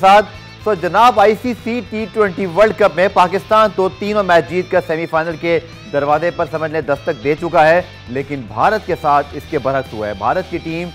साथ तो जनाब आईसीसी T20 वर्ल्ड कप में पाकिस्तान तो तीनों मैच जीतकर सेमीफाइनल के दरवाजे पर समझ लें दस्तक दे चुका है, लेकिन भारत के साथ इसके बरक्स हुआ है। भारत की टीम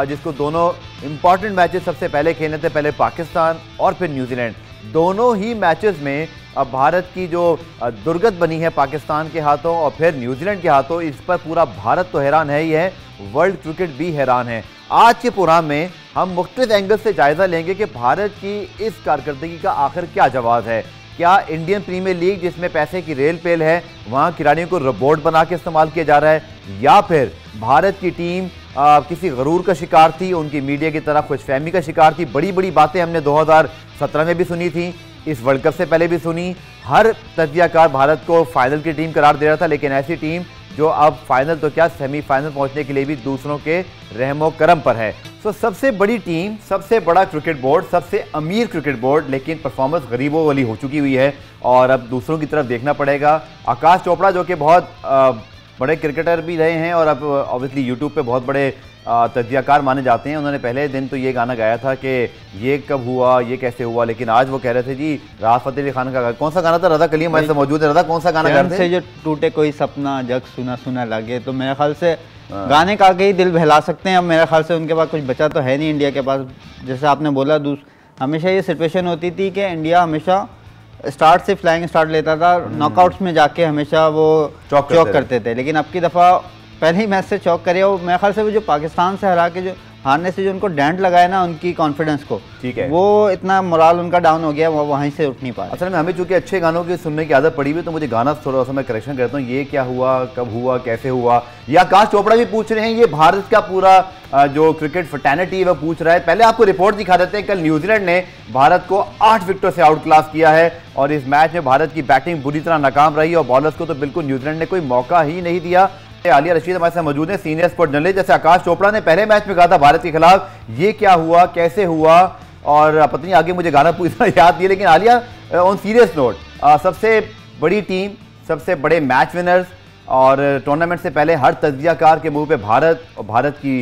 जिसको दोनों इंपॉर्टेंट मैचेस सबसे पहले खेलने थे, पहले पाकिस्तान और फिर न्यूजीलैंड, दोनों ही मैचेस में अब भारत की जो दुर्गत बनी है पाकिस्तान के हाथों और फिर न्यूजीलैंड के हाथों, इस पर पूरा भारत तो हैरान है ही है, वर्ल्ड क्रिकेट भी हैरान है। आज के प्रोग्राम में हम मुख्तलिफ एंगल से जायजा लेंगे कि भारत की इस कारकर्दगी का आखिर क्या जवाब है। क्या इंडियन प्रीमियर लीग जिसमें पैसे की रेल पेल है, वहां खिलाड़ियों को रोबोट बना के इस्तेमाल किया जा रहा है, या फिर भारत की टीम किसी गरूर का शिकार थी, उनकी मीडिया की तरफ खुशफहमी का शिकार थी। बड़ी बड़ी बातें हमने 2017 में भी सुनी थी, इस वर्ल्ड कप से पहले भी सुनी। हर तज्जियाकार भारत को फाइनल की टीम करार दे रहा था, लेकिन ऐसी टीम जो अब फाइनल तो क्या सेमीफाइनल पहुंचने के लिए भी दूसरों के रहमो करम पर है। तो सबसे बड़ी टीम, सबसे बड़ा क्रिकेट बोर्ड, सबसे अमीर क्रिकेट बोर्ड, लेकिन परफॉर्मेंस गरीबों वाली हो चुकी हुई है और अब दूसरों की तरफ देखना पड़ेगा। आकाश चोपड़ा जो कि बहुत बड़े क्रिकेटर भी रहे हैं और अब ऑब्वियसली यूट्यूब पे बहुत बड़े तज्जियाकार माने जाते हैं, उन्होंने पहले दिन तो ये गाना गाया था कि ये कब हुआ, ये कैसे हुआ, लेकिन आज वो कह रहे थे जी राहत फ़तेह अली खान का कौन सा गाना था, रज़ा कलीम हमारे साथ मौजूद है। रज़ा कौन सा गाना गा रहे थे? से जो टूटे कोई सपना जग सुना सुना लगे, तो मेरे ख्याल से गाने का के ही दिल बहला सकते हैं। अब मेरे ख्याल से उनके पास कुछ बचा तो है नहीं इंडिया के पास। जैसे आपने बोला, हमेशा ये सिचुएशन होती थी कि इंडिया हमेशा स्टार्ट से फ्लाइंग स्टार्ट लेता था, नॉकआउट्स में जाके हमेशा वो चौक करते थे, लेकिन अब की दफ़ा पहले ही मैच से चौक करे। और मेरे ख्याल से वो जो पाकिस्तान से हरा के जो हारने से जो उनको डेंट लगाया ना उनकी कॉन्फिडेंस को, ठीक है, वो इतना मोराल उनका डाउन हो गया, वो वहीं से उठ नहीं पाया। असल में हमें चूंकि अच्छे गानों की सुनने की आदत पड़ी हुई, तो मुझे गाना थोड़ा सा मैं करेक्शन करता हूँ, ये क्या हुआ, कब हुआ, कैसे हुआ। या आकाश चोपड़ा भी पूछ रहे हैं, ये भारत का पूरा जो क्रिकेट फटैनिटी है वो पूछ रहा है। पहले आपको रिपोर्ट दिखा देते हैं, कल न्यूजीलैंड ने भारत को 8 विकेटों से आउट क्लास किया है और इस मैच में भारत की बैटिंग बुरी तरह नाकाम रही और बॉलर्स को तो बिल्कुल न्यूजीलैंड ने कोई मौका ही नहीं दिया। आलिया रशीद हमारे साथ मौजूद है, सीनियर स्पोर्ट जर्नलिस्ट। जैसे आकाश चोपड़ा ने पहले मैच में कहा था भारत के खिलाफ, ये क्या हुआ, कैसे हुआ, और पत्नी आगे मुझे गाना पूछना याद नहीं, लेकिन आलिया ऑन सीरियस नोट, सबसे बड़ी टीम, सबसे बड़े मैच विनर्स और टूर्नामेंट से पहले हर तज्जियाकार के मुंह पे भारत और भारत की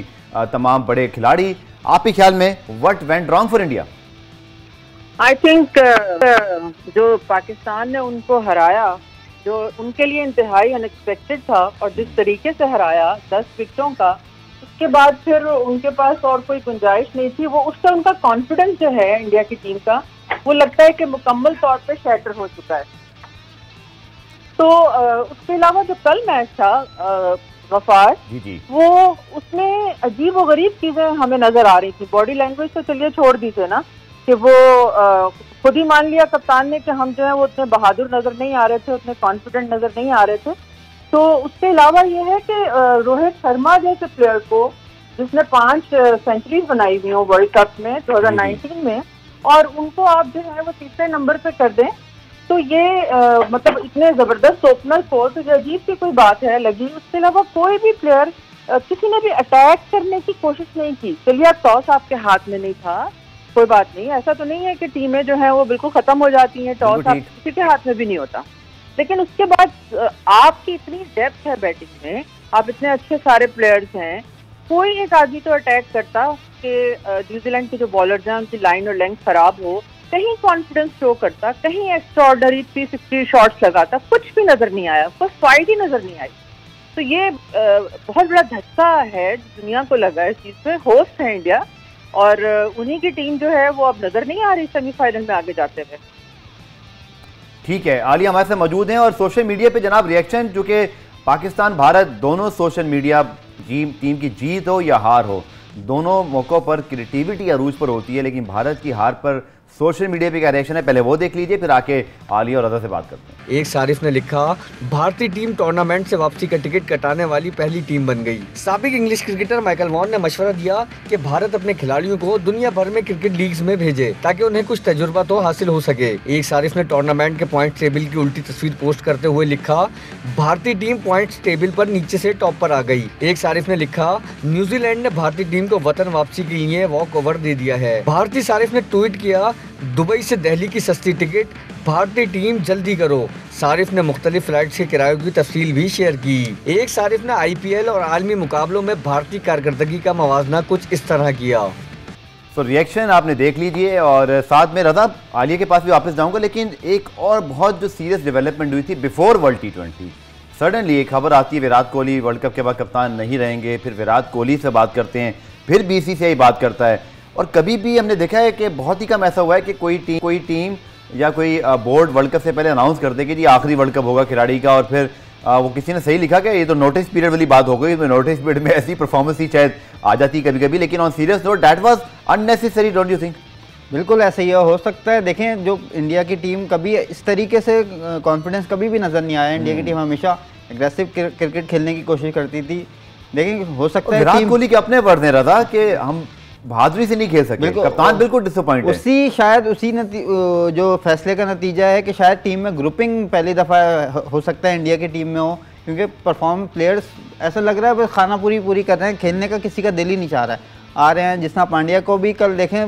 तमाम बड़े खिलाड़ी, आपके ख्याल में what went wrong for India? I think जो पाकिस्तान ने उनको हराया, जो उनके लिए इंतहाई अनएक्सपेक्टेड था, और जिस तरीके से हराया 10 विकेटों का, उसके बाद फिर उनके पास और कोई गुंजाइश नहीं थी। वो उससे उनका कॉन्फिडेंस जो है इंडिया की टीम का, वो लगता है कि मुकम्मल तौर पे शैटर हो चुका है। तो उसके अलावा जो कल मैच था गफार, वो उसमें अजीब व गरीब चीजें हमें नजर आ रही थी। बॉडी लैंग्वेज तो चलिए छोड़ दीजिए ना, कि वो खुद ही मान लिया कप्तान ने कि हम जो है वो उतने बहादुर नजर नहीं आ रहे थे, उतने कॉन्फिडेंट नजर नहीं आ रहे थे। तो उसके अलावा ये है कि रोहित शर्मा जैसे प्लेयर को, जिसने 5 सेंचुरीज बनाई हुई हो वर्ल्ड कप में 2019 में, और उनको आप जो है वो तीसरे नंबर पे कर दें, तो ये मतलब इतने जबरदस्त ओपनर को, तो जो अजीब की कोई बात है लगी। उसके अलावा कोई भी प्लेयर, किसी ने भी अटैक करने की कोशिश नहीं की। चलिए अब टॉस आपके हाथ में नहीं था, कोई बात नहीं, ऐसा तो नहीं है कि टीमें जो है वो बिल्कुल खत्म हो जाती हैं, टॉस आप किसी के हाथ में भी नहीं होता, लेकिन उसके बाद आपकी इतनी डेप्थ है बैटिंग में, आप इतने अच्छे सारे प्लेयर्स हैं, कोई एक आदमी तो अटैक करता कि न्यूजीलैंड के जो बॉलर्स हैं उनकी लाइन और लेंथ खराब हो, कहीं कॉन्फिडेंस शो करता, कहीं एक्स्ट्राऑर्डिनरी 360 शॉट्स लगाता, कुछ भी नजर नहीं आया, कुछ फाइट ही नजर नहीं आई। तो ये बहुत बड़ा धक्का है दुनिया को लगा इस चीज पे। होस्ट है इंडिया और उन्हीं की टीम जो है वो अब नजर नहीं आ रही सेमीफाइनल में आगे जाते हुए। ठीक है, आलिया हमारे साथ मौजूद हैं और सोशल मीडिया पे जनाब रिएक्शन, जो कि पाकिस्तान भारत दोनों सोशल मीडिया टीम की जीत हो या हार हो, दोनों मौक़ों पर क्रिएटिविटी अरूज पर होती है, लेकिन भारत की हार पर सोशल मीडिया पे क्या रिएक्शन है पहले वो देख लीजिए, फिर आके आलिया और रज़ा से बात करते हैं। एक सारिफ ने लिखा, भारतीय टीम टूर्नामेंट से वापसी का टिकट कटाने वाली पहली टीम बन गई। साबिक इंग्लिश क्रिकेटर माइकल वॉन ने मशवरा दिया कि भारत अपने खिलाड़ियों को दुनिया भर में क्रिकेट लीग्स में भेजे ताकि उन्हें कुछ तजुर्बा तो हासिल हो सके। एक सारिफ ने टूर्नामेंट के पॉइंट टेबल की उल्टी तस्वीर पोस्ट करते हुए लिखा, भारतीय टीम पॉइंट टेबल पर नीचे से टॉप पर आ गई। एक सारिफ ने लिखा, न्यूजीलैंड ने भारतीय टीम को वतन वापसी के लिए वॉक ओवर दे दिया है। भारतीय सारिफ ने ट्वीट किया, दुबई से दिल्ली की सस्ती टिकट, भारतीय टीम जल्दी करो। सारिफ ने मुख्तलिफ फ्लाइट्स के किरायों की तफसील भी शेयर की। एक सारिफ ने IPL और आलमी मुकाबलों में भारतीय कारकर्दगी का मवाजना कुछ इस तरह किया। सो रिएक्शन आपने देख लीजिए, और साथ में रज़ा आलिया के पास भी वापस जाऊंगा, लेकिन एक और बहुत जो सीरियस डेवलपमेंट हुई थी बिफोर वर्ल्ड T20, सडनली एक खबर आती है विराट कोहली वर्ल्ड कप के बाद कप्तान नहीं रहेंगे, फिर विराट कोहली से बात करते हैं, फिर BCCI बात करता है, और कभी भी हमने देखा है कि बहुत ही कम ऐसा हुआ है कि कोई टीम या कोई बोर्ड वर्ल्ड कप से पहले अनाउंस कर दे कि जी आखिरी वर्ल्ड कप होगा खिलाड़ी का, और फिर वो किसी ने सही लिखा कि ये तो नोटिस पीरियड वाली बात हो गई, तो नोटिस पीरियड में ऐसी परफॉर्मेंस ही शायद आ जाती कभी कभी, लेकिन on serious note that was unnecessary, don't you think? बिल्कुल ऐसा ही हो सकता है। देखें, जो इंडिया की टीम कभी इस तरीके से कॉन्फिडेंस कभी भी नजर नहीं आया। इंडिया की टीम हमेशा एग्रेसिव क्रिकेट खेलने की कोशिश करती थी। लेकिन हो सकता है विराट कोहली के अपने वर्ड ने रहा कि हम बहादुरी से नहीं खेल सके, कप्तान बिल्कुल डिसअपॉइंट है। शायद उसी जो फैसले का नतीजा है कि शायद टीम में ग्रुपिंग पहली दफ़ा हो सकता है इंडिया की टीम में हो, क्योंकि परफॉर्म प्लेयर्स ऐसा लग रहा है बस खाना पूरी कर रहे हैं, खेलने का किसी का दिल ही नहीं चाह रहा है। आ रहे हैं जिसना पांड्या को भी कल देखें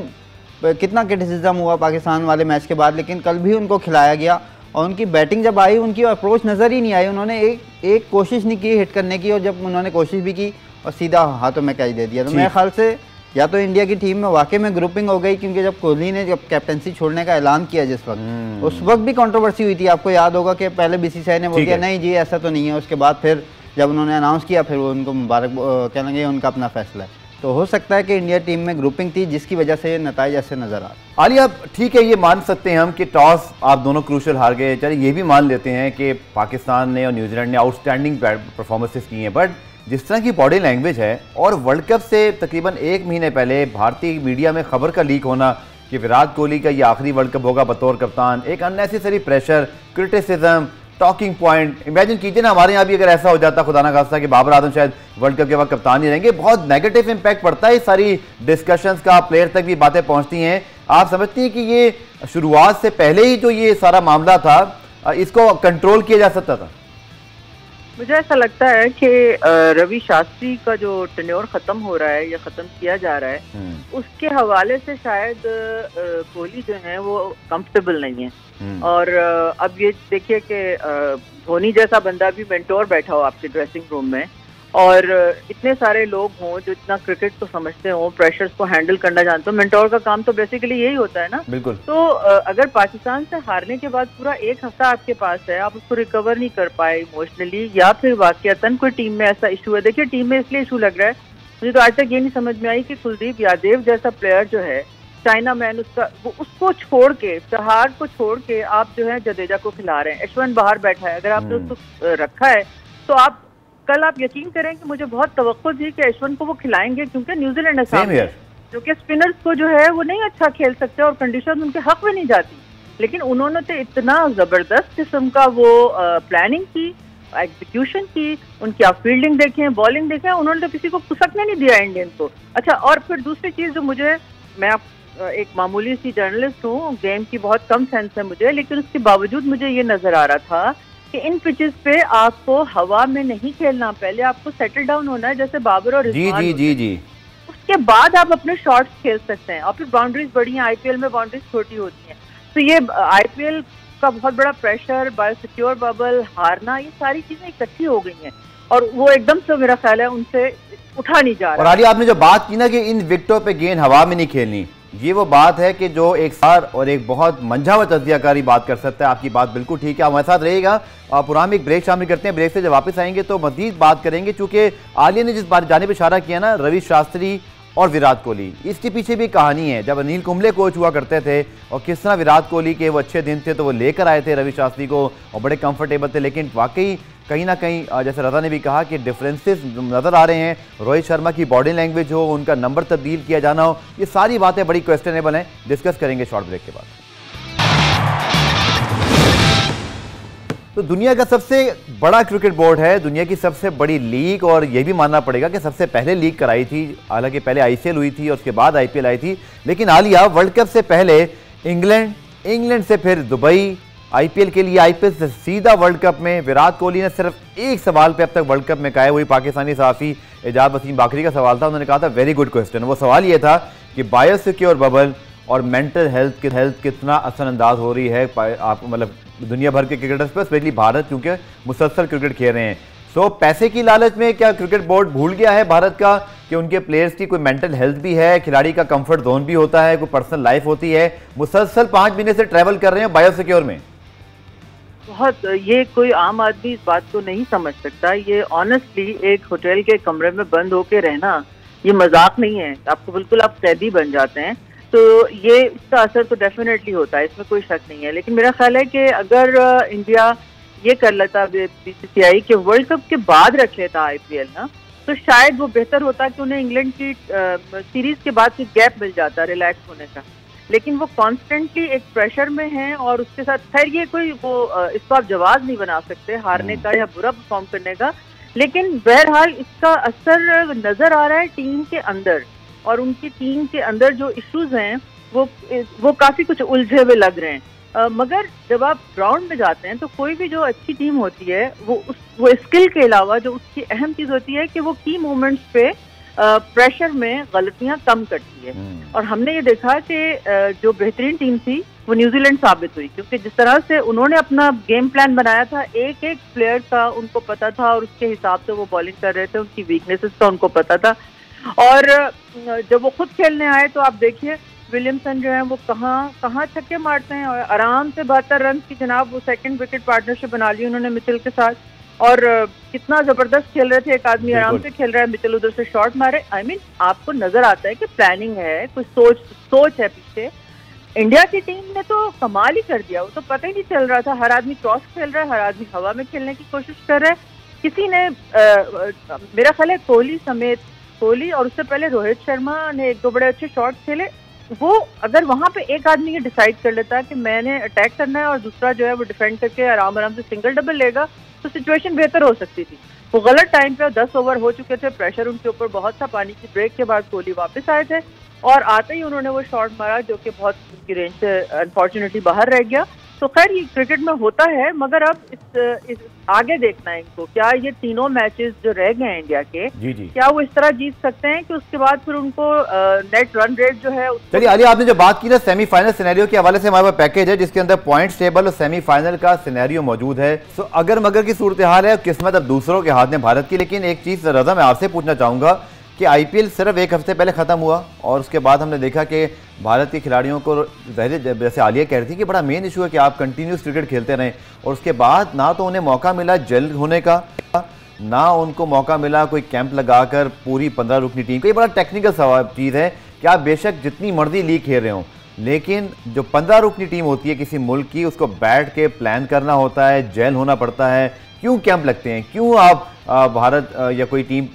कितना क्रिटिसिज्म हुआ पाकिस्तान वाले मैच के बाद, लेकिन कल भी उनको खिलाया गया, और उनकी बैटिंग जब आई उनकी अप्रोच नज़र ही नहीं आई। उन्होंने एक कोशिश नहीं की हिट करने की, और जब उन्होंने कोशिश भी की और सीधा हाथों में कैच दे दिया। तो मेरे ख्याल से या तो इंडिया की टीम में वाकई में ग्रुपिंग हो गई, क्योंकि जब कोहली ने जब कैप्टनसी छोड़ने का ऐलान किया जिस वक्त, उस वक्त भी कंट्रोवर्सी हुई थी। आपको याद होगा कि पहले BCCI ने बोल दिया नहीं जी ऐसा तो नहीं है, उसके बाद फिर जब उन्होंने अनाउंस किया फिर वो उनको मुबारक कहना ये उनका अपना फैसला है। तो हो सकता है कि इंडिया टीम में ग्रुपिंग थी जिसकी वजह से नतीजे ऐसे नजर आ रहे। आलिया ठीक है, ये मान सकते हैं हम कि टॉस आप दोनों क्रूशल हार गए, चलिए ये भी मान लेते हैं कि पाकिस्तान ने और न्यूजीलैंड ने आउटस्टैंडिंग परफॉर्मेंसेस की हैं, बट जिस तरह की बॉडी लैंग्वेज है, और वर्ल्ड कप से तकरीबन 1 महीने पहले भारतीय मीडिया में खबर का लीक होना कि विराट कोहली का ये आखिरी वर्ल्ड कप होगा बतौर कप्तान, एक unnecessary pressure, criticism, talking point. Imagine कीजिए ना हमारे यहाँ भी अगर ऐसा हो जाता खुदा ना खास्ता कि बाबर आजम शायद वर्ल्ड कप के बाद कप्तान ही रहेंगे, बहुत नेगेटिव इंपैक्ट पड़ता है सारी डिस्कशंस का, प्लेयर तक भी बातें पहुंचती हैं। आप समझती हैं कि ये शुरुआत से पहले ही जो ये सारा मामला था इसको कंट्रोल किया जा सकता था? मुझे ऐसा लगता है कि रवि शास्त्री का जो टेन्योर खत्म हो रहा है या खत्म किया जा रहा है, उसके हवाले से शायद कोहली जो है वो कंफर्टेबल नहीं है। और अब ये देखिए कि धोनी जैसा बंदा भी मेंटोर बैठा हो आपके ड्रेसिंग रूम में, और इतने सारे लोग हों जो इतना क्रिकेट को समझते हों, प्रेशर्स को हैंडल करना जानते हो, मेंटोर का काम तो बेसिकली यही होता है ना। बिल्कुल। तो अगर पाकिस्तान से हारने के बाद पूरा 1 हफ्ता आपके पास है, आप उसको रिकवर नहीं कर पाए इमोशनली, या फिर वाकईतन कोई टीम में ऐसा इशू है। देखिए टीम में इसलिए इशू लग रहा है, मुझे तो आज तक ये नहीं समझ में आई कि कुलदीप यादव जैसा प्लेयर जो है, चाइना मैन, उसको छोड़ के, चहार को छोड़ के आप जो है जडेजा को खिला रहे हैं। यशवंत बाहर बैठा है, अगर आपने उसको रखा है तो आप कल आप यकीन करें कि मुझे बहुत तवक्को थी कि यशवंत को वो खिलाएंगे, क्योंकि न्यूजीलैंड है सामने, जो कि स्पिनर्स को जो है वो नहीं अच्छा खेल सकते और कंडीशन उनके हक में नहीं जाती। लेकिन उन्होंने तो इतना जबरदस्त किस्म का वो प्लानिंग की, एग्जीक्यूशन की, उनकी आप फील्डिंग देखें, बॉलिंग देखें, उन्होंने तो किसी को खुसकने नहीं दिया इंडियन को। अच्छा, और फिर दूसरी चीज जो मुझे, मैं एक मामूली सी जर्नलिस्ट हूँ, गेम की बहुत कम सेंस है मुझे, लेकिन उसके बावजूद मुझे ये नजर आ रहा था कि इन पिचेस पे आपको हवा में नहीं खेलना, पहले आपको सेटल डाउन होना है, जैसे बाबर और जी जी जी, उसके बाद आप अपने शॉट्स खेल सकते हैं। और फिर बाउंड्रीज बड़ी हैं, IPL में बाउंड्रीज छोटी होती हैं, तो ये IPL का बहुत बड़ा प्रेशर, बायोसिक्योर बबल, हारना, ये सारी चीजें इकट्ठी हो गई हैं, और वो एकदम से मेरा ख्याल है उनसे उठा नहीं जा रहा। और आलिया आपने जो बात की ना कि इन विकेटों पे गेंद हवा में नहीं खेलनी, ये वो बात है कि जो एक सार और एक बहुत मंझावत तज्जियाकारी बात कर सकता है। आपकी बात बिल्कुल ठीक है, हमारे साथ रहेगा। पुराना एक ब्रेक शामिल करते हैं, ब्रेक से जब वापस आएंगे तो मजीद बात करेंगे, चूंकि आलिया ने जिस बात जाने पर इशारा किया ना, रवि शास्त्री और विराट कोहली, इसके पीछे भी कहानी है। जब अनिल कुंबले कोच हुआ करते थे और किस तरह विराट कोहली के वो अच्छे दिन थे तो वो लेकर आए थे रवि शास्त्री को और बड़े कंफर्टेबल थे, लेकिन वाकई कहीं ना कहीं जैसे रज़ा ने भी कहा कि डिफरेंसेस नज़र आ रहे हैं। रोहित शर्मा की बॉडी लैंग्वेज हो, उनका नंबर तब्दील किया जाना हो, ये सारी बातें बड़ी क्वेश्चनेबल हैं। डिस्कस करेंगे शॉर्ट ब्रेक के बाद। तो दुनिया का सबसे बड़ा क्रिकेट बोर्ड है, दुनिया की सबसे बड़ी लीग, और यह भी मानना पड़ेगा कि सबसे पहले लीग कराई थी। हालांकि पहले ICL हुई थी और उसके बाद IPL आई थी, लेकिन आलिया वर्ल्ड कप से पहले इंग्लैंड से फिर दुबई, IPL के लिए IPL से सीधा वर्ल्ड कप में। विराट कोहली ने सिर्फ एक सवाल पे अब तक वर्ल्ड कप में कहा है, वही पाकिस्तानी सहाफ़ी एजाज वसीम बाकरी का सवाल था। उन्होंने कहा था वेरी गुड क्वेश्चन। वो सवाल ये था कि बायोसिक्योर बबल और मेंटल हेल्थ कितना असरअंदाज हो रही है आप मतलब दुनिया भर के क्रिकेटर्स पर, स्पेशली भारत क्योंकि मुसलसल क्रिकेट खेल रहे हैं। सो पैसे की लालच में क्या क्रिकेट बोर्ड भूल गया है भारत का कि उनके प्लेयर्स की कोई मेंटल हेल्थ भी है, खिलाड़ी का कंफर्ट जोन भी होता है, कोई पर्सनल लाइफ होती है। मुसलसल 5 महीने से ट्रैवल कर रहे हैं बायोसिक्योर में। बहुत, ये कोई आम आदमी इस बात को नहीं समझ सकता। ये ऑनेस्टली एक होटल के कमरे में बंद होके रहना ये मजाक नहीं है। आपको बिल्कुल आप कैदी बन जाते हैं, तो ये इसका असर तो डेफिनेटली होता है, इसमें कोई शक नहीं है। लेकिन मेरा ख्याल है कि अगर इंडिया ये कर लेता बीसीसीआई के वर्ल्ड कप के बाद रख लेता आईपीएल ना, तो शायद वो बेहतर होता कि उन्हें इंग्लैंड की सीरीज के बाद से गैप मिल जाता रिलैक्स होने का। लेकिन वो कॉन्स्टेंटली एक प्रेशर में हैं और उसके साथ खैर ये कोई वो इसको आप जवाब नहीं बना सकते हारने का या बुरा परफॉर्म करने का। लेकिन बहरहाल इसका असर नजर आ रहा है टीम के अंदर, और उनकी टीम के अंदर जो इश्यूज हैं वो काफी कुछ उलझे हुए लग रहे हैं। मगर जब आप ग्राउंड में जाते हैं तो कोई भी जो अच्छी टीम होती है वो स्किल के अलावा जो उसकी अहम चीज होती है कि वो की मूवमेंट्स पे प्रेशर में गलतियां कम करती है। और हमने ये देखा कि जो बेहतरीन टीम थी वो न्यूजीलैंड साबित हुई, क्योंकि जिस तरह से उन्होंने अपना गेम प्लान बनाया था, एक एक प्लेयर का उनको पता था और उसके हिसाब से वो बॉलिंग कर रहे थे, उनकी वीकनेसेस का उनको पता था। और जब वो खुद खेलने आए तो आप देखिए विलियमसन जो है वो कहाँ छक्के मारते हैं, और आराम से 72 रन की जनाब वो सेकंड विकेट पार्टनरशिप बना ली उन्होंने मिचेल के साथ, और कितना जबरदस्त खेल रहे थे। एक आदमी आराम से खेल रहा है, मिचेल उधर से शॉट मारे। आई मीन आपको नजर आता है कि प्लानिंग है, कुछ सोच है पीछे। इंडिया की टीम ने तो कमाल ही कर दिया, वो तो पता ही नहीं चल रहा था। हर आदमी क्रॉस खेल रहा है, हर आदमी हवा में खेलने की कोशिश कर रहा है। किसी ने मेरा ख्याल है कोहली समेत, कोहली और उससे पहले रोहित शर्मा ने 1-2 बड़े अच्छे शॉट खेले। वो अगर वहां पे एक आदमी ये डिसाइड कर लेता कि मैंने अटैक करना है और दूसरा जो है वो डिफेंड करके आराम से सिंगल डबल लेगा, तो सिचुएशन बेहतर हो सकती थी। वो गलत टाइम पे 10 ओवर हो चुके थे, प्रेशर उनके ऊपर बहुत था। पानी की ब्रेक के बाद कोहली वापस आए थे और आते ही उन्होंने वो शॉट मारा जो कि बहुत उनकी रेंज से अनफॉर्चुनेटली बाहर रह गया। तो खैर ये क्रिकेट में होता है, मगर अब इस आगे देखना है इनको, क्या ये तीनों मैचेस जो रह गए हैं इंडिया के, जी। क्या वो इस तरह जीत सकते हैं कि उसके बाद फिर उनको नेट रन रेट जो है। चलिए आलिया, आपने जो बात की ना सेमीफाइनल सिनेरियो के हवाले से, हमारे पास पैकेज है जिसके अंदर पॉइंट्स टेबल और सेमीफाइनल का सिनेरियो मौजूद है। सो अगर मगर की सूरत हाल है, किस्मत अब दूसरों के हाथ में भारत की। लेकिन एक चीज रजा मैं आपसे पूछना चाहूंगा कि आईपीएल सिर्फ 1 हफ्ते पहले खत्म हुआ और उसके बाद हमने देखा कि भारत के खिलाड़ियों को, जैसे आलिया कह रही थी, कि बड़ा मेन इशू है कि आप कंटिन्यूस क्रिकेट खेलते रहें, और उसके बाद ना तो उन्हें मौका मिला जेल होने का, ना उनको मौका मिला कोई कैंप लगाकर पूरी 15 रुकनी टीम को। ये बड़ा टेक्निकल चीज़ है कि आप बेशक जितनी मर्जी लीग खेल रहे हों, लेकिन जो 15 रुकनी टीम होती है किसी मुल्क की, उसको बैठ के प्लान करना होता है, जेल होना पड़ता है। क्यों कैंप लगते हैं? क्यों आप भारत या कोई टीम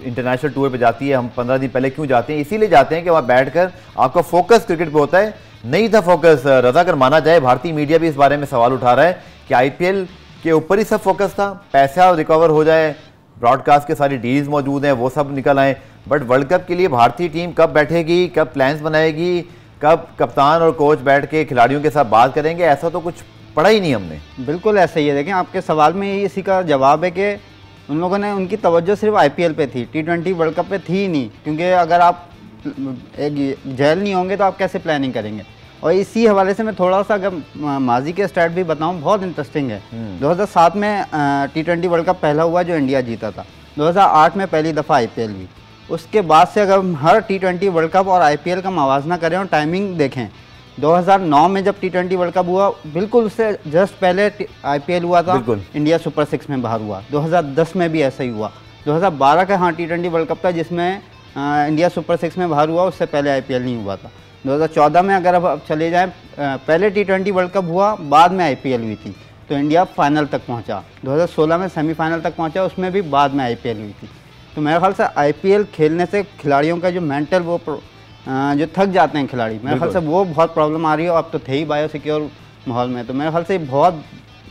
इंटरनेशनल टूर पे जाती है, हम 15 दिन पहले क्यों जाते हैं? इसीलिए जाते हैं कि वहाँ बैठकर आपका फोकस क्रिकेट पे होता है। नहीं था फोकस, रजा अगर माना जाए, भारतीय मीडिया भी इस बारे में सवाल उठा रहा है कि आईपीएल के ऊपर ही सब फोकस था, पैसा रिकवर हो जाए, ब्रॉडकास्ट के सारी डील्स मौजूद हैं, वो सब निकल आए। बट वर्ल्ड कप के लिए भारतीय टीम कब बैठेगी, कब प्लान्स बनाएगी, कब कप्तान और कोच बैठ के खिलाड़ियों के साथ बात करेंगे, ऐसा तो कुछ पढ़ा ही नहीं हमने। बिल्कुल ऐसा ही है। देखें, आपके सवाल में इसी का जवाब है कि उन लोगों ने, उनकी तवज्जो सिर्फ आईपीएल पे थी, T20 वर्ल्ड कप पे थी ही नहीं। क्योंकि अगर आप एक जेल नहीं होंगे तो आप कैसे प्लानिंग करेंगे। और इसी हवाले से मैं थोड़ा सा अगर माजी के स्टैट भी बताऊं, बहुत इंटरेस्टिंग है। 2007 में T20 वर्ल्ड कप पहला हुआ जो इंडिया जीता था, 2008 में पहली दफ़ा आईपीएल हुई। उसके बाद से अगर हम हर T20 वर्ल्ड कप और आईपीएल का मवाजना करें और टाइमिंग देखें, 2009 में जब T20 वर्ल्ड कप हुआ, बिल्कुल उससे जस्ट पहले आईपीएल हुआ था, इंडिया सुपर 6 में बाहर हुआ। 2010 में भी ऐसा ही हुआ। 2012 का T20 वर्ल्ड कप था जिसमें इंडिया सुपर 6 में बाहर हुआ, उससे पहले आईपीएल नहीं हुआ था। 2014 में अगर अब चले जाएं, पहले T20 वर्ल्ड कप हुआ, बाद में आईपीएल हुई थी, तो इंडिया फाइनल तक पहुंचा। 2016 में सेमीफाइनल तक पहुंचा, उसमें भी बाद में आईपीएल हुई थी। तो मेरे ख्याल से आईपीएल खेलने से खिलाड़ियों का जो मेंटल, वो जो थक जाते हैं खिलाड़ी, मेरे ख्याल से वो बहुत प्रॉब्लम आ रही है। अब तो थे ही बायोसिक्योर माहौल में, तो मेरे ख्याल से बहुत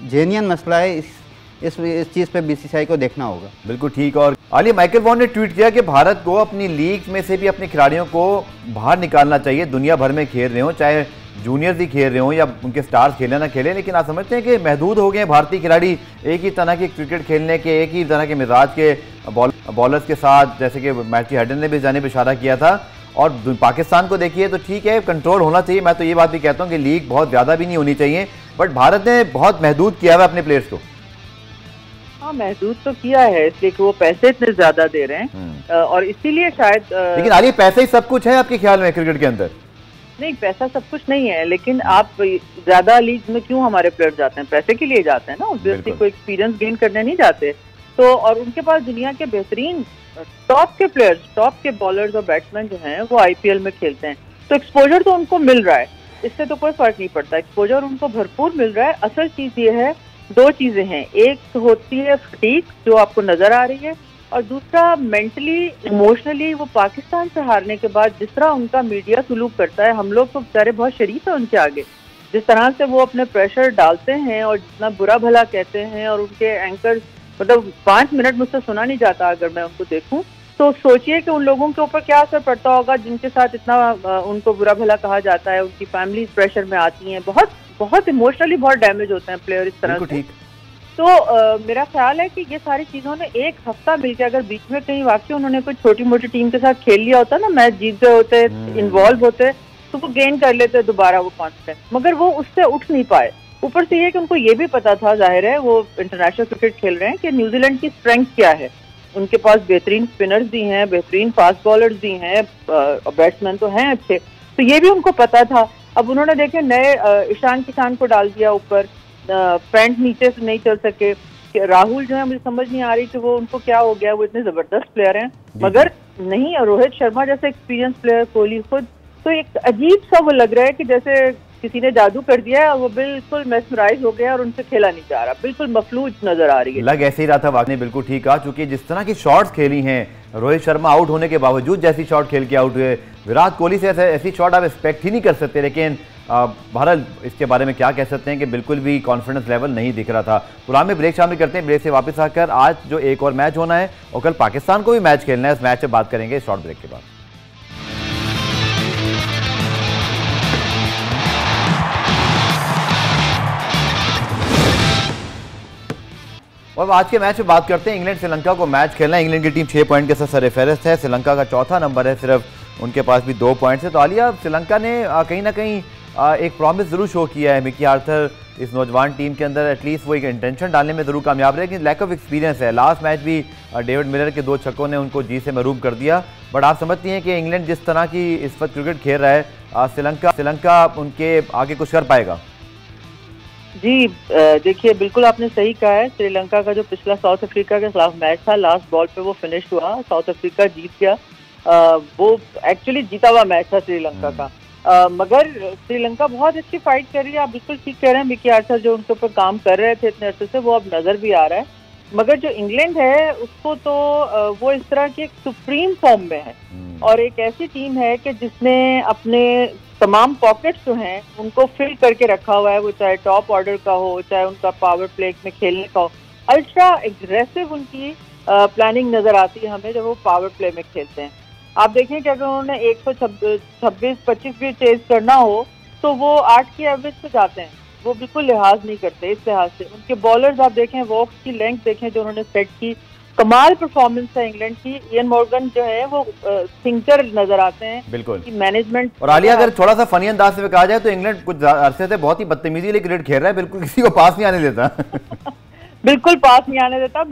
जेन्युइन मसला है। इस चीज़ पे बीसीसीआई को देखना होगा। बिल्कुल ठीक। और आलिया, माइकल वॉन ने ट्वीट किया कि भारत को अपनी लीग में से भी अपने खिलाड़ियों को बाहर निकालना चाहिए। दुनिया भर में खेल रहे हो, चाहे जूनियर्स ही खेल रहे हो या उनके स्टार्स खेले ना खेले, लेकिन आप समझते हैं कि महदूद हो गए भारतीय खिलाड़ी एक ही तरह के क्रिकेट खेलने के, एक ही तरह के मिजाज के बॉलर्स के साथ, जैसे कि मैथ्यू हेडन ने भी जाने पर इशारा किया था। और पाकिस्तान को देखिए तो ठीक है, कंट्रोल होना चाहिए। मैं तो ये बात भी कहता हूँ कि लीग बहुत ज़्यादा भी नहीं होनी चाहिए, बट भारत ने बहुत महदूद किया हुआ अपने प्लेयर्स को। हाँ, महसूस तो किया है, इसलिए कि वो पैसे इतने ज्यादा दे रहे हैं और इसीलिए शायद। लेकिन आलिया, पैसे ही सब कुछ है आपके ख्याल में क्रिकेट के अंदर? नहीं, पैसा सब कुछ नहीं है, लेकिन आप ज्यादा लीग में क्यों हमारे प्लेयर जाते हैं? पैसे के लिए जाते हैं ना, ऑब्वियसली कोई एक्सपीरियंस गेन करने नहीं जाते। तो और उनके पास दुनिया के बेहतरीन टॉप के प्लेयर्स, टॉप के बॉलर्स और बैट्समैन जो हैं वो आईपीएल में खेलते हैं, तो एक्सपोजर तो उनको मिल रहा है, इससे तो कोई फर्क नहीं पड़ता, एक्सपोजर उनको भरपूर मिल रहा है। असल चीज ये है, दो चीजें हैं, एक तो होती है फटीक जो आपको नजर आ रही है, और दूसरा मेंटली इमोशनली वो पाकिस्तान से हारने के बाद जिस तरह उनका मीडिया सलूक करता है, हम लोग तो बेचारे बहुत शरीफ है उनके आगे, जिस तरह से वो अपने प्रेशर डालते हैं और जितना बुरा भला कहते हैं, और उनके एंकर मतलब 5 मिनट मुझसे सुना नहीं जाता अगर मैं उनको देखूं, तो सोचिए कि उन लोगों के ऊपर क्या असर पड़ता होगा जिनके साथ इतना उनको बुरा भला कहा जाता है, उनकी फैमिली प्रेशर में आती हैं, बहुत बहुत इमोशनली बहुत डैमेज होते हैं प्लेयर इस तरह से। तो मेरा ख्याल है कि ये सारी चीजों ने एक हफ्ता मिलकर, अगर बीच में कहीं वाकई उन्होंने कोई छोटी मोटी टीम के साथ खेल लिया होता ना, मैच जीत गए होते, इन्वॉल्व होते, तो वो गेन कर लेते दोबारा वो कॉन्फिडेंस, मगर वो उससे उठ नहीं पाए। ऊपर से ये कि उनको ये भी पता था, जाहिर है वो इंटरनेशनल क्रिकेट खेल रहे हैं, कि न्यूजीलैंड की स्ट्रेंथ क्या है, उनके पास बेहतरीन स्पिनर्स भी हैं, बेहतरीन फास्ट बॉलर्स भी हैं, बैट्समैन तो हैं अच्छे, तो ये भी उनको पता था। अब उन्होंने देखे नए ईशान किसान को डाल दिया ऊपर, फ्रंट नीचे से नहीं चल सके, राहुल जो है मुझे समझ नहीं आ रही कि वो उनको क्या हो गया, वो इतने जबरदस्त प्लेयर हैं मगर नहीं, रोहित शर्मा जैसे एक्सपीरियंस प्लेयर, कोहली खुद, तो एक अजीब सा वो लग रहा है कि जैसे किसी ने जादू कर दिया है और वो बिल्कुल मेस्मराइज हो गया और उनसे खेला नहीं जा रहा, बिल्कुल मफलूज नजर आ रही है। लग ऐसे ही रहा था, आपने बिल्कुल ठीक कहा, क्योंकि जिस तरह की शॉट्स खेली हैं, रोहित शर्मा आउट होने के बावजूद जैसी शॉट खेल के आउट हुए, विराट कोहली से ऐसी शॉट आप एक्सपेक्ट ही नहीं कर सकते, लेकिन बहरहाल इसके बारे में क्या कह सकते हैं कि बिल्कुल भी कॉन्फिडेंस लेवल नहीं दिख रहा था। प्रोग्राम में ब्रेक शामिल करते हैं, ब्रेक से वापस आकर आज जो एक और मैच होना है और कल पाकिस्तान को भी मैच खेलना है, उस मैच से बात करेंगे शॉर्ट ब्रेक के बाद। और आज के मैच में बात करते हैं, इंग्लैंड श्रीलंका को मैच खेलना है। इंग्लैंड की टीम 6 पॉइंट के साथ सरफहरिस्त है, श्रीलंका का चौथा नंबर है, सिर्फ उनके पास भी 2 पॉइंट्स है। तो आलिया, श्रीलंका ने कहीं ना कहीं एक प्रॉमिस जरूर शो किया है, मिकी आर्थर इस नौजवान टीम के अंदर एटलीस्ट वो एक इंटेंशन डालने में जरूर कामयाब रहे, लेकिन लैक ऑफ एक्सपीरियंस है। लास्ट मैच भी डेविड मिलर के 2 छक्कों ने उनको जीत से महरूम कर दिया। बट आप समझती हैं कि इंग्लैंड जिस तरह की इस वक्त क्रिकेट खेल रहा है, श्रीलंका उनके आगे कुछ कर पाएगा? जी देखिए, बिल्कुल आपने सही कहा है। श्रीलंका का जो पिछला साउथ अफ्रीका के खिलाफ मैच था, लास्ट बॉल पे वो फिनिश हुआ, साउथ अफ्रीका जीत गया। वो एक्चुअली जीता हुआ मैच था श्रीलंका का, मगर श्रीलंका बहुत अच्छी फाइट कर रही है। आप बिल्कुल ठीक कह रहे हैं, मिकी आर्थर जो उनके ऊपर काम कर रहे थे इतने अरसे से, वो अब नजर भी आ रहा है। मगर जो इंग्लैंड है उसको तो वो इस तरह की एक सुप्रीम फॉर्म में है और एक ऐसी टीम है कि जिसने अपने तमाम पॉकेट्स जो हैं उनको फिल करके रखा हुआ है, वो चाहे टॉप ऑर्डर का हो, चाहे उनका पावर प्ले में खेलने का हो। अल्ट्रा एग्रेसिव उनकी प्लानिंग नजर आती है हमें जब वो पावर प्ले में खेलते हैं। आप देखें कि अगर उन्होंने 126-25 भी चेज करना हो तो वो 8 की एवरेज पे जाते हैं, वो बिल्कुल लिहाज नहीं करते। इस लिहाज से उनके बॉलर्स आप देखें, वॉक्स की लेंथ देखें जो उन्होंने सेट की, कमाल परफॉर्मेंस है इंग्लैंड की। इयन मॉर्गन जो है वो थिंकर नजर आते हैं, बिल्कुल मैनेजमेंट। और आलिया, अगर थोड़ा सा फनी अंदाज से कहा जाए तो इंग्लैंड कुछ अरसे से बहुत ही बदतमीजी क्रिकेट खेल रहा है, बिल्कुल किसी को पास नहीं आने देता। बिल्कुल पास नहीं आने देता।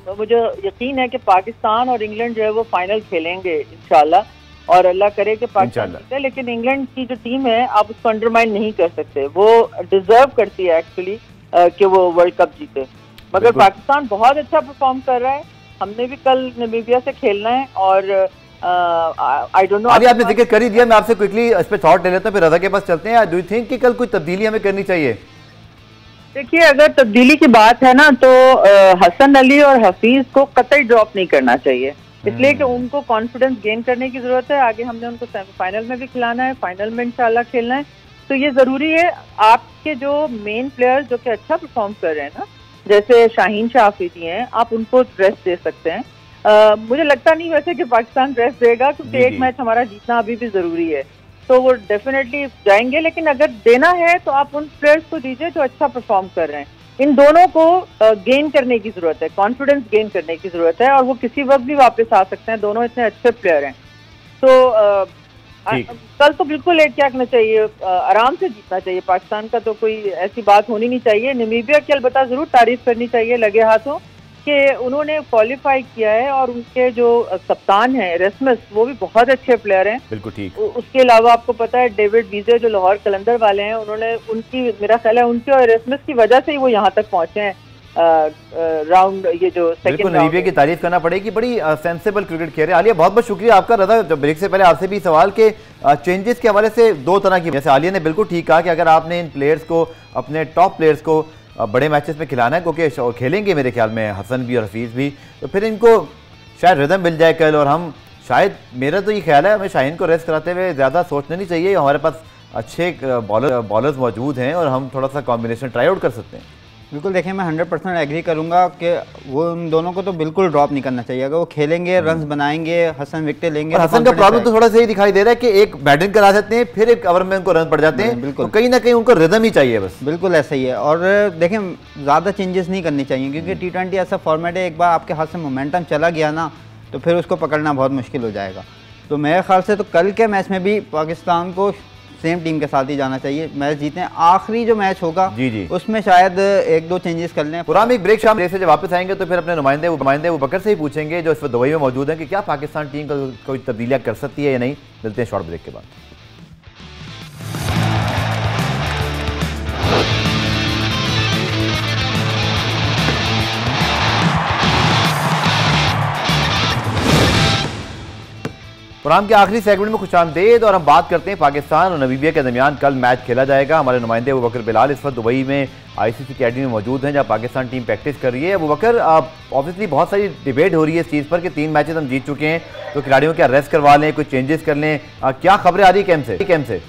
मैं मुझे यकीन है कि पाकिस्तान और इंग्लैंड जो है वो फाइनल खेलेंगे इंशाल्लाह, और अल्लाह करे कि पाकिस्तान जीते। लेकिन इंग्लैंड की जो टीम है आप उसको अंडरमाइन नहीं कर सकते, वो डिजर्व करती है एक्चुअली कि वो वर्ल्ड कप जीते। मगर पाकिस्तान बहुत अच्छा परफॉर्म कर रहा है। हमने भी कल नामीबिया से खेलना है और आई डोंट नो, अभी आपने जिक्र कर ही दिया, मैं आपसे क्विकली इस पे थॉट ले लेता हूं, फिर रजा के पास चलते हैं। डू यू थिंक कि कल कोई तब्दीली हमें करनी चाहिए? देखिए, अगर तब्दीली की बात है ना तो हसन अली और हफीज को कतई ड्रॉप नहीं करना चाहिए, इसलिए कि उनको कॉन्फिडेंस गेन करने की जरूरत है। आगे हमने उनको सेमीफाइनल में भी खिलाना है, फाइनल में इंशाल्लाह खेलना है, तो ये जरूरी है। आपके जो मेन प्लेयर्स जो कि अच्छा परफॉर्म कर रहे हैं ना, जैसे शाहीन शाह आफरीदी हैं, आप उनको रेस्ट दे सकते हैं। मुझे लगता नहीं वैसे कि पाकिस्तान रेस्ट देगा, क्योंकि एक मैच हमारा जीतना अभी भी जरूरी है, तो वो डेफिनेटली जाएंगे। लेकिन अगर देना है तो आप उन प्लेयर्स को दीजिए जो अच्छा परफॉर्म कर रहे हैं। इन दोनों को गेन करने की जरूरत है, कॉन्फिडेंस गेन करने की जरूरत है, और वो किसी वक्त भी वापस आ सकते हैं। दोनों इतने अच्छे प्लेयर हैं, तो कल तो बिल्कुल क्या कहना चाहिए, आराम से जीतना चाहिए पाकिस्तान का, तो कोई ऐसी बात होनी नहीं चाहिए। नामीबिया की अलबत्ता जरूर तारीफ करनी चाहिए लगे हाथों कि उन्होंने क्वालिफाई किया है, और उनके जो कप्तान हैं एरेस्मस, वो भी बहुत अच्छे प्लेयर हैं। बिल्कुल ठीक। उसके अलावा आपको पता है डेविड वीजे जो लाहौर कलंदर वाले हैं, उन्होंने उनकी, मेरा ख्याल है उनके और एरेस्मस की वजह से ही वो यहाँ तक पहुंचे हैं राउंड, ये जो सेकंड नामीबिया की तारीफ करना पड़ेगी, बड़ी सेंसिबल क्रिकेट खेल रहे हैं। आलिया बहुत बहुत शुक्रिया आपका। रजा, ब्रेक से पहले आपसे भी सवाल के चेंजेस के हवाले से दो तरह की, जैसे आलिया ने बिल्कुल ठीक कहा कि अगर आपने इन प्लेयर्स को, अपने टॉप प्लेयर्स को बड़े मैचेस में खिलाना है, क्योंकि खेलेंगे मेरे ख्याल में हसन भी और हफीज़ भी, तो फिर इनको शायद रिदम मिल जाए कल, और हम शायद, मेरा तो ये ख्याल है हमें शाहीन को रेस्ट कराते हुए ज़्यादा सोचना नहीं चाहिए। हमारे पास अच्छे बॉलर्स मौजूद हैं और हम थोड़ा सा कॉम्बिनेशन ट्राई आउट कर सकते हैं। बिल्कुल, देखिए मैं 100% एग्री करूंगा कि वो उन दोनों को तो बिल्कुल ड्रॉप नहीं करना चाहिए। अगर वो खेलेंगे, रन्स बनाएंगे, हसन विकेटें लेंगे। और हसन का प्रॉब्लम तो थोड़ा सा ही दिखाई दे रहा है कि एक बैटिंग करा देते हैं, फिर एक ओवर में उनको रन पड़ जाते हैं, तो कहीं ना कहीं उनको रिदम ही चाहिए बस। बिल्कुल ऐसा ही है। और देखें, ज़्यादा चेंजेस नहीं करनी चाहिए, क्योंकि T20 ऐसा फॉर्मेट है, एक बार आपके हाथ से मोमेंटम चला गया ना, तो फिर उसको पकड़ना बहुत मुश्किल हो जाएगा। तो मेरे ख्याल से तो कल के मैच में भी पाकिस्तान को सेम टीम के साथ ही जाना चाहिए, मैच जीतें। आखिरी जो मैच होगा जी उसमें शायद एक दो चेंजेस कर लें। पुरानी एक ब्रेक, शाम से जब वापस आएंगे तो फिर अपने नुमाइंदे वो बकर से ही पूछेंगे जो इस वक्त दुबई में मौजूद है कि क्या पाकिस्तान टीम का कोई तब्दीलियां कर सकती है या नहीं। मिलते हैं शॉर्ट ब्रेक के बाद। प्रोग्राम के आखिरी सेगमेंट में खुशामदीद, और हम बात करते हैं पाकिस्तान और नामीबिया के दरमियान कल मैच खेला जाएगा। हमारे नुमाइंदे अबू बकर बिलाल इस वक्त दुबई में ICC अकेडमी में मौजूद हैं, जहाँ पाकिस्तान टीम प्रैक्टिस कर रही है। अबू बकर, ऑब्वियसली बहुत सारी डिबेट हो रही है इस चीज़ पर कि 3 मैचेस हम जीत चुके हैं, तो खिलाड़ियों क्या रेस्ट करवा लें, कुछ चेंजेस कर लें, क्या खबरें आ रही है कैंप से?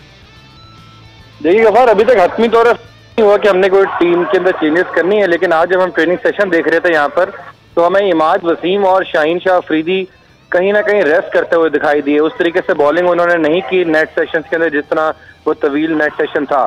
देखिए गफार, अभी तक हतमी तौर पर नहीं हुआ कि हमने कोई टीम के अंदर चेंजेस करनी है, लेकिन आज जब हम ट्रेनिंग सेशन देख रहे थे यहाँ पर, तो हमें इमाद वसीम और शाहीन शाह अफरीदी कहीं ना कहीं रेस्ट करते हुए दिखाई दिए। उस तरीके से बॉलिंग उन्होंने नहीं की नेट सेशंस के अंदर, जिस तरह वो तवील नेट सेशन था।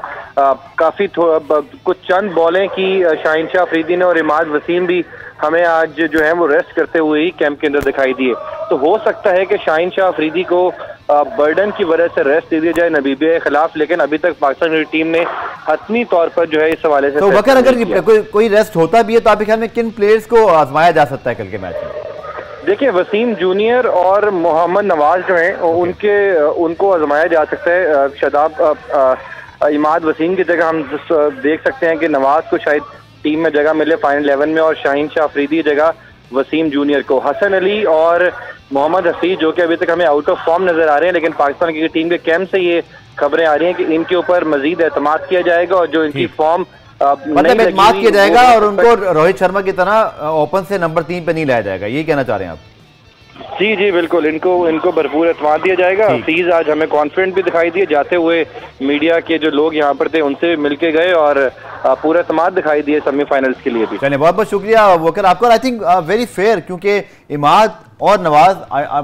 काफ़ी कुछ चंद बॉलें की शाहीन शाह अफरीदी ने, और इमाद वसीम भी हमें आज जो है वो रेस्ट करते हुए ही कैंप के अंदर दिखाई दिए। तो हो सकता है कि शाहीन शाह अफरीदी को बर्डन की वजह से रेस्ट दे दिया जाए नामीबिया के खिलाफ, लेकिन अभी तक पाकिस्तान की टीम ने हतमी तौर पर जो है इस हवाले से। तो बकर, अगर कोई रेस्ट होता भी है तो आपके ख्याल में किन प्लेयर्स को आजमाया जा सकता है कल के मैच में? देखिए, वसीम जूनियर और मोहम्मद नवाज जो हैं उनको आजमाया जा सकता है। शदाब इमाद वसीम की जगह हम देख सकते हैं कि नवाज को शायद टीम में जगह मिले फाइनल 11 में, और शाहीन शाह अफरीदी जगह वसीम जूनियर को। हसन अली और मोहम्मद हफीज जो कि अभी तक हमें आउट ऑफ फॉर्म नजर आ रहे हैं, लेकिन पाकिस्तान की टीम के कैंप से ये खबरें आ रही हैं कि इनके ऊपर मजीद एतमाद किया जाएगा, और जो इनकी फॉर्म मतलब एतमाद किया जाएगा और उनको रोहित शर्मा की तरह ओपन से नंबर 3 पे नहीं लाया जाएगा, ये कहना चाह रहे हैं आप? जी जी बिल्कुल, इनको भरपूर एतमाद दिया जाएगा। हफीज आज हमें कॉन्फिडेंट भी दिखाई दिए, जाते हुए मीडिया के जो लोग यहाँ पर थे उनसे मिलके गए और पूरा एतमाद दिखाई दिए सेमीफाइनल्स के लिए भी। चलिए, बहुत बहुत शुक्रिया वकर आपका। आई थिंक वेरी फेयर, क्योंकि इमाद और नवाज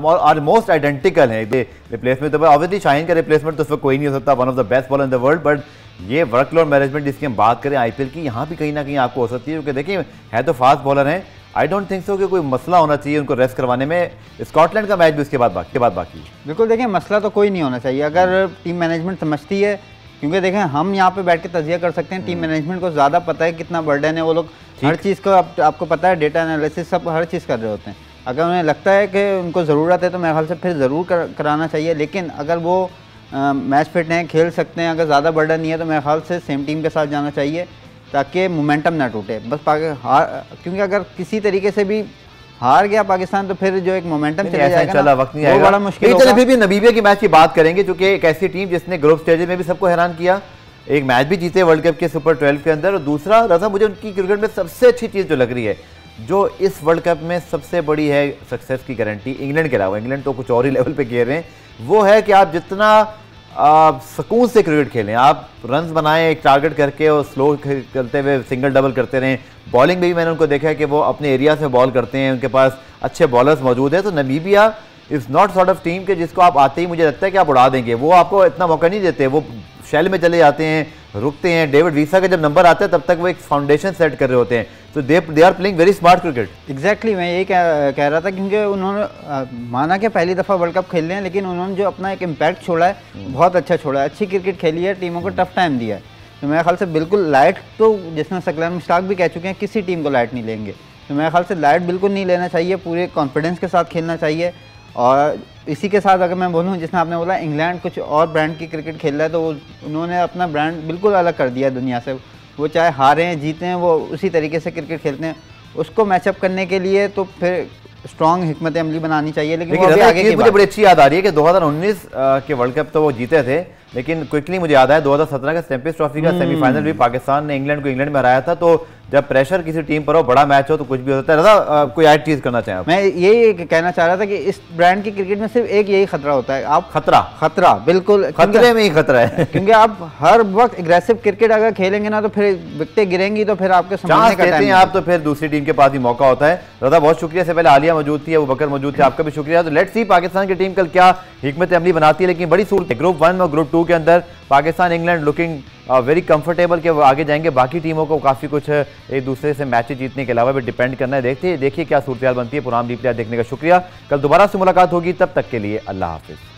ऑलमोस्ट आइडेंटिकल हैं रिप्लेसमेंट। तो ऑब्वियसली शाहीन का रिप्लेसमेंट तो उसमें कोई नहीं हो सकता, one of the best bowler in the world, but ये वर्कलोड मैनेजमेंट जिसकी हम बात करें IPL की, यहाँ भी कहीं ना कहीं आपको हो सकती है, क्योंकि देखिए है तो फास्ट बॉलर हैं। आई डोंट थिंक सो कि कोई मसला होना चाहिए उनको रेस्ट करवाने में। स्कॉटलैंड का मैच भी उसके बाद बाकी। बिल्कुल, देखिए मसला तो कोई नहीं होना चाहिए अगर टीम मैनेजमेंट समझती है, क्योंकि देखें हम यहाँ पे बैठ के तजिया कर सकते हैं, टीम मैनेजमेंट को ज़्यादा पता है कितना बर्डन है। वो लोग हर चीज़ को आपको पता है, डेटा एनालिसिस सब हर चीज़ कर रहे होते हैं। अगर उन्हें लगता है कि उनको ज़रूरत है तो मेरे ख्याल से फिर ज़रूर कराना चाहिए, लेकिन अगर वो मैच फिट हैं, खेल सकते हैं, अगर ज़्यादा बर्डन नहीं है तो मेरे ख्याल से सेम टीम के साथ जाना चाहिए ताकि मोमेंटम ना टूटे। बस क्योंकि अगर किसी तरीके से भी हार गया पाकिस्तान तो फिर जो एक मोमेंटम चला जाएगा ना, वक्त नहीं आएगा, बड़ा मुश्किल होगा। फिर भी नामीबिया की मैच की बात करेंगे, क्योंकि एक ऐसी टीम जिसने ग्रुप स्टेज में भी सबको हैरान किया, एक मैच भी जीते वर्ल्ड कप के सुपर 12 के अंदर। और दूसरा, रज़ा, मुझे उनकी क्रिकेट में सबसे अच्छी चीज़ जो लग रही है, जो इस वर्ल्ड कप में सबसे बड़ी है सक्सेस की गारंटी, इंग्लैंड के अलावा, इंग्लैंड तो कुछ और ही लेवल पे खेल रहे हैं, वो है कि आप जितना सुकून से क्रिकेट खेलें, आप रन्स बनाएं एक टारगेट करके और स्लो करते हुए सिंगल डबल करते रहें। बॉलिंग में भी मैंने उनको देखा है कि वो अपने एरिया से बॉल करते हैं, उनके पास अच्छे बॉलर्स मौजूद हैं। तो Namibia is not sort of team के जिसको आप आते ही मुझे लगता है कि आप उड़ा देंगे, वो आपको इतना मौका नहीं देते, वो शेल में चले जाते हैं, रुकते हैं, डेविड वीसा का जब नंबर आता है तब तक वो एक फाउंडेशन सेट कर रहे होते हैं। So they are playing very smart cricket. Exactly मैं यही कह रहा था, क्योंकि उन्होंने माना कि पहली दफ़ा वर्ल्ड कप खेल रहे हैं, लेकिन उन्होंने जो अपना एक इम्पैक्ट छोड़ा है बहुत अच्छा छोड़ा है, अच्छी क्रिकेट खेली है, टीमों को टफ टाइम दिया है। तो मेरे ख्याल से बिल्कुल लाइट, तो जिसमें सकलैन मुश्ताक भी कह चुके हैं किसी टीम को लाइट नहीं लेंगे, तो मेरे ख्याल से लाइट बिल्कुल नहीं लेना चाहिए, पूरे कॉन्फिडेंस के साथ खेलना चाहिए। और इसी के साथ अगर मैं बोलूँ, जिसमें आपने बोला इंग्लैंड कुछ और ब्रांड की क्रिकेट खेल रहा है, तो उन्होंने अपना ब्रांड बिल्कुल अलग कर दिया दुनिया से। वो चाहे हारें जीतें, वो उसी तरीके से क्रिकेट खेलते हैं। उसको मैचअप करने के लिए तो फिर स्ट्रॉन्ग हिकमत अमली बनानी चाहिए। लेकिन वो अभी आगे की मुझे बड़ी अच्छी याद आ रही है कि 2019 के वर्ल्ड कप तो वो जीते थे, लेकिन क्विकली मुझे याद आया 2017 का चैंपियंस ट्रॉफी का सेमीफाइनल भी पाकिस्तान ने इंग्लैंड को इंग्लैंड में हराया था। तो जब प्रेशर किसी टीम पर हो, बड़ा मैच हो, तो कुछ भी होता है। रज़ा, कोई ऐड चीज करना चाहें आप? मैं यही कहना चाह रहा था कि इस ब्रांड की क्रिकेट में सिर्फ एक यही खतरा होता है, आप खतरा बिल्कुल खतरे में ही खतरा है क्योंकि आप हर वक्त एग्रेसिव क्रिकेट अगर खेलेंगे ना, तो फिर विकेटें गिरेंगी, तो फिर आपके समझने का टाइम आप, तो फिर दूसरी टीम के पास ही मौका होता है। रज़ा, बहुत शुक्रिया। से पहले आलिया मौजूद थी, अबू बकर मौजूद थे, आपका भी शुक्रिया। तो लेट्स सी पाकिस्तान की टीम कल क्या हिकमत अमली बनाती है। लेकिन बड़ी सूरत है ग्रुप 1 और ग्रुप 2 के अंदर Pakistan England looking very comfortable के वो आगे जाएंगे। बाकी टीमों को काफ़ी कुछ एक दूसरे से मैचेस जीतने के अलावा भी डिपेंड करना है। देखिए क्या सूरत बनती है। पुराना रिप्ले देखने का शुक्रिया। कल दोबारा से मुलाकात होगी, तब तक के लिए अल्लाह हाफिज़।